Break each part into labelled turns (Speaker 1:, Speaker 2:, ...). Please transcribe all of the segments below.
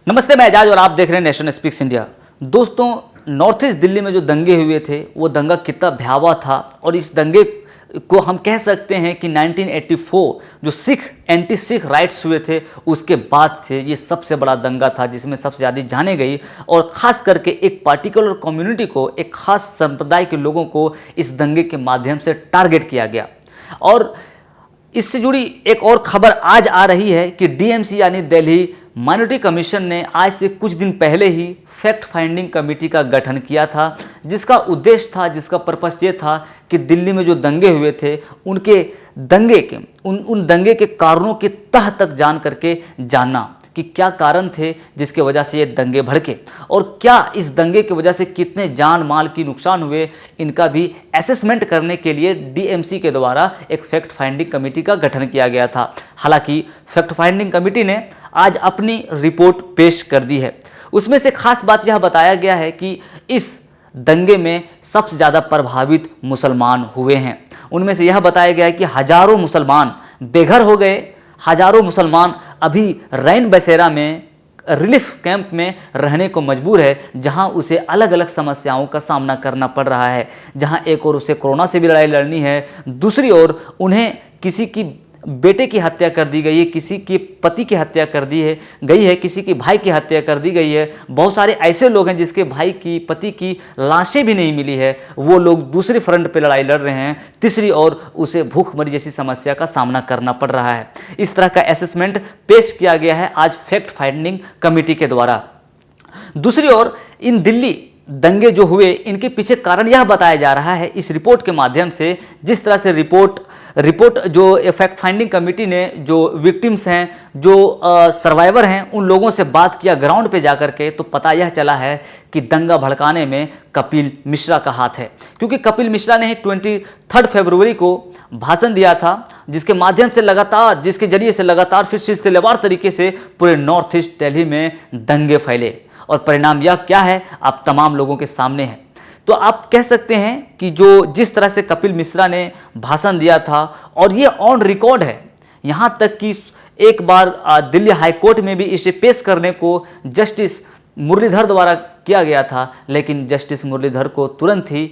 Speaker 1: नमस्ते, मैं एजाज और आप देख रहे हैं नेशन स्पीक्स इंडिया। दोस्तों, नॉर्थ ईस्ट दिल्ली में जो दंगे हुए थे वो दंगा कितना भयावह था और इस दंगे को हम कह सकते हैं कि 1984 जो एंटी सिख राइट्स हुए थे उसके बाद से ये सबसे बड़ा दंगा था जिसमें सबसे ज़्यादा जाने गई और ख़ास करके एक पार्टिकुलर कम्युनिटी को, एक ख़ास संप्रदाय के लोगों को इस दंगे के माध्यम से टारगेट किया गया। और इससे जुड़ी एक और खबर आज आ रही है कि डीएमसी यानी दिल्ली माइनॉरिटी कमीशन ने आज से कुछ दिन पहले ही फैक्ट फाइंडिंग कमेटी का गठन किया था, जिसका उद्देश्य था, जिसका पर्पस ये था कि दिल्ली में जो दंगे हुए थे उनके दंगे के उन दंगे के कारणों की तह तक जान करके जानना कि क्या कारण थे जिसके वजह से ये दंगे भड़के और क्या इस दंगे की वजह से कितने जान माल की नुकसान हुए, इनका भी असेसमेंट करने के लिए डीएमसी के द्वारा एक फैक्ट फाइंडिंग कमेटी का गठन किया गया था। हालांकि फैक्ट फाइंडिंग कमेटी ने आज अपनी रिपोर्ट पेश कर दी है। उसमें से खास बात यह बताया गया है कि इस दंगे में सबसे ज़्यादा प्रभावित मुसलमान हुए हैं। उनमें से यह बताया गया है कि हजारों मुसलमान बेघर हो गए, हजारों मुसलमान अभी रैन बसेरा में रिलीफ कैंप में रहने को मजबूर है, जहां उसे अलग अलग समस्याओं का सामना करना पड़ रहा है। जहां एक ओर उसे कोरोना से भी लड़ाई लड़नी है, दूसरी ओर उन्हें किसी की बेटे की हत्या कर दी गई है, किसी के पति की हत्या कर दी है गई है, किसी के भाई की हत्या कर दी गई है। बहुत सारे ऐसे लोग हैं जिसके भाई की, पति की लाशें भी नहीं मिली है, वो लोग दूसरे फ्रंट पे लड़ाई लड़ रहे हैं। तीसरी ओर उसे भूखमरी जैसी समस्या का सामना करना पड़ रहा है। इस तरह का असेसमेंट पेश किया गया है आज फैक्ट फाइंडिंग कमेटी के द्वारा। दूसरी ओर इन दिल्ली दंगे जो हुए, इनके पीछे कारण यह बताया जा रहा है इस रिपोर्ट के माध्यम से, जिस तरह से रिपोर्ट जो फैक्ट फाइंडिंग कमेटी ने जो विक्टिम्स हैं, जो सर्वाइवर हैं, उन लोगों से बात किया ग्राउंड पे जाकर के, तो पता यह चला है कि दंगा भड़काने में कपिल मिश्रा का हाथ है। क्योंकि कपिल मिश्रा ने ही 23 फरवरी को भाषण दिया था, जिसके माध्यम से लगातार, जिसके जरिए से लगातार फिर सिलसिलेवार तरीके से पूरे नॉर्थ ईस्ट दिल्ली में दंगे फैले और परिणाम यह क्या है आप तमाम लोगों के सामने है। तो आप कह सकते हैं कि जिस तरह से कपिल मिश्रा ने भाषण दिया था और ये ऑन रिकॉर्ड है, यहाँ तक कि एक बार दिल्ली हाई कोर्ट में भी इसे पेश करने को जस्टिस मुरलीधर द्वारा किया गया था, लेकिन जस्टिस मुरलीधर को तुरंत ही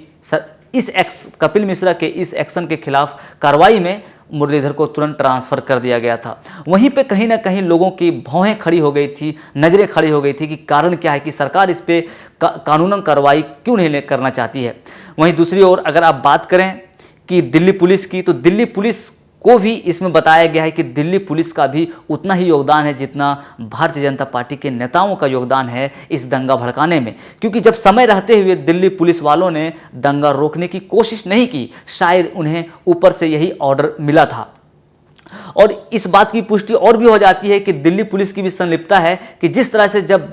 Speaker 1: कपिल मिश्रा के इस एक्शन के खिलाफ कार्रवाई में मुरलीधर को तुरंत ट्रांसफ़र कर दिया गया था। वहीं पे कहीं ना कहीं लोगों की भौहें खड़ी हो गई थी, नज़रें खड़ी हो गई थी कि कारण क्या है कि सरकार इस पे कानूनन कार्रवाई क्यों नहीं करना चाहती है। वहीं दूसरी ओर अगर आप बात करें कि दिल्ली पुलिस की, तो दिल्ली पुलिस को भी इसमें बताया गया है कि दिल्ली पुलिस का भी उतना ही योगदान है जितना भारतीय जनता पार्टी के नेताओं का योगदान है इस दंगा भड़काने में। क्योंकि जब समय रहते हुए दिल्ली पुलिस वालों ने दंगा रोकने की कोशिश नहीं की, शायद उन्हें ऊपर से यही ऑर्डर मिला था। और इस बात की पुष्टि और भी हो जाती है कि दिल्ली पुलिस की भी संलिप्तता है कि जिस तरह से जब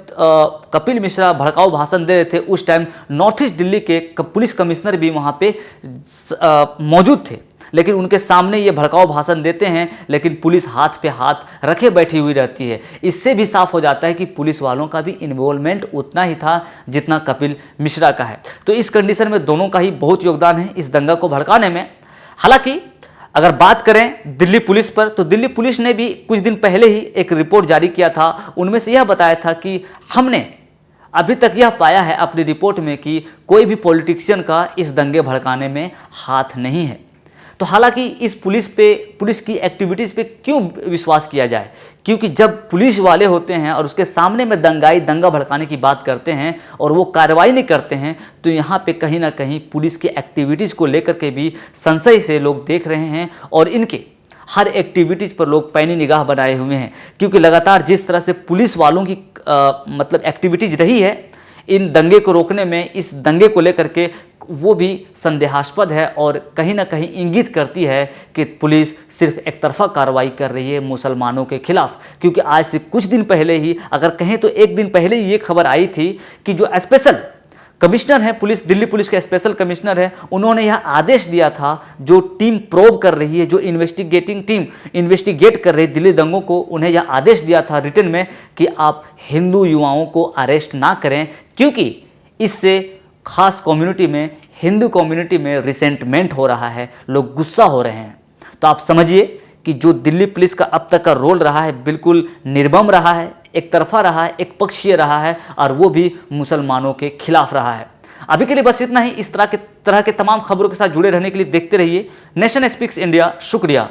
Speaker 1: कपिल मिश्रा भड़काऊ भाषण दे रहे थे, उस टाइम नॉर्थ ईस्ट दिल्ली के पुलिस कमिश्नर भी वहाँ पे मौजूद थे, लेकिन उनके सामने ये भड़काऊ भाषण देते हैं, लेकिन पुलिस हाथ पे हाथ रखे बैठी हुई रहती है। इससे भी साफ हो जाता है कि पुलिस वालों का भी इन्वॉल्वमेंट उतना ही था जितना कपिल मिश्रा का है। तो इस कंडीशन में दोनों का ही बहुत योगदान है इस दंगा को भड़काने में। हालांकि अगर बात करें दिल्ली पुलिस पर, तो दिल्ली पुलिस ने भी कुछ दिन पहले ही एक रिपोर्ट जारी किया था। उनमें से यह बताया था कि हमने अभी तक यह पाया है अपनी रिपोर्ट में कि कोई भी पॉलिटिशियन का इस दंगे भड़काने में हाथ नहीं है। तो हालांकि इस पुलिस की एक्टिविटीज़ पे क्यों विश्वास किया जाए, क्योंकि जब पुलिस वाले होते हैं और उसके सामने में दंगा भड़काने की बात करते हैं और वो कार्रवाई नहीं करते हैं, तो यहाँ पे कहीं ना कहीं पुलिस की एक्टिविटीज़ को लेकर के भी संशय से लोग देख रहे हैं और इनके हर एक्टिविटीज़ पर लोग पैनी निगाह बनाए हुए हैं। क्योंकि लगातार जिस तरह से पुलिस वालों की मतलब एक्टिविटीज़ रही है इन दंगे को रोकने में, इस दंगे को लेकर के, वो भी संदेहास्पद है और कहीं ना कहीं इंगित करती है कि पुलिस सिर्फ एक तरफा कार्रवाई कर रही है मुसलमानों के खिलाफ। क्योंकि आज से कुछ दिन पहले ही, अगर कहें तो एक दिन पहले ही ये खबर आई थी कि जो स्पेशल कमिश्नर है पुलिस, दिल्ली पुलिस के स्पेशल कमिश्नर है, उन्होंने यह आदेश दिया था, जो टीम प्रोब कर रही है, जो इन्वेस्टिगेटिंग टीम इन्वेस्टिगेट कर रही है दिल्ली दंगों को, उन्हें यह आदेश दिया था रिटन में कि आप हिंदू युवाओं को अरेस्ट ना करें, क्योंकि इससे खास कम्युनिटी में, हिंदू कम्युनिटी में रिसेंटमेंट हो रहा है, लोग गुस्सा हो रहे हैं। तो आप समझिए कि जो दिल्ली पुलिस का अब तक का रोल रहा है बिल्कुल निर्मम रहा है, एक तरफा रहा है, एक पक्षीय रहा है और वो भी मुसलमानों के खिलाफ रहा है। अभी के लिए बस इतना ही। इस तरह के तमाम खबरों के साथ जुड़े रहने के लिए देखते रहिए नेशन स्पीक्स इंडिया। शुक्रिया।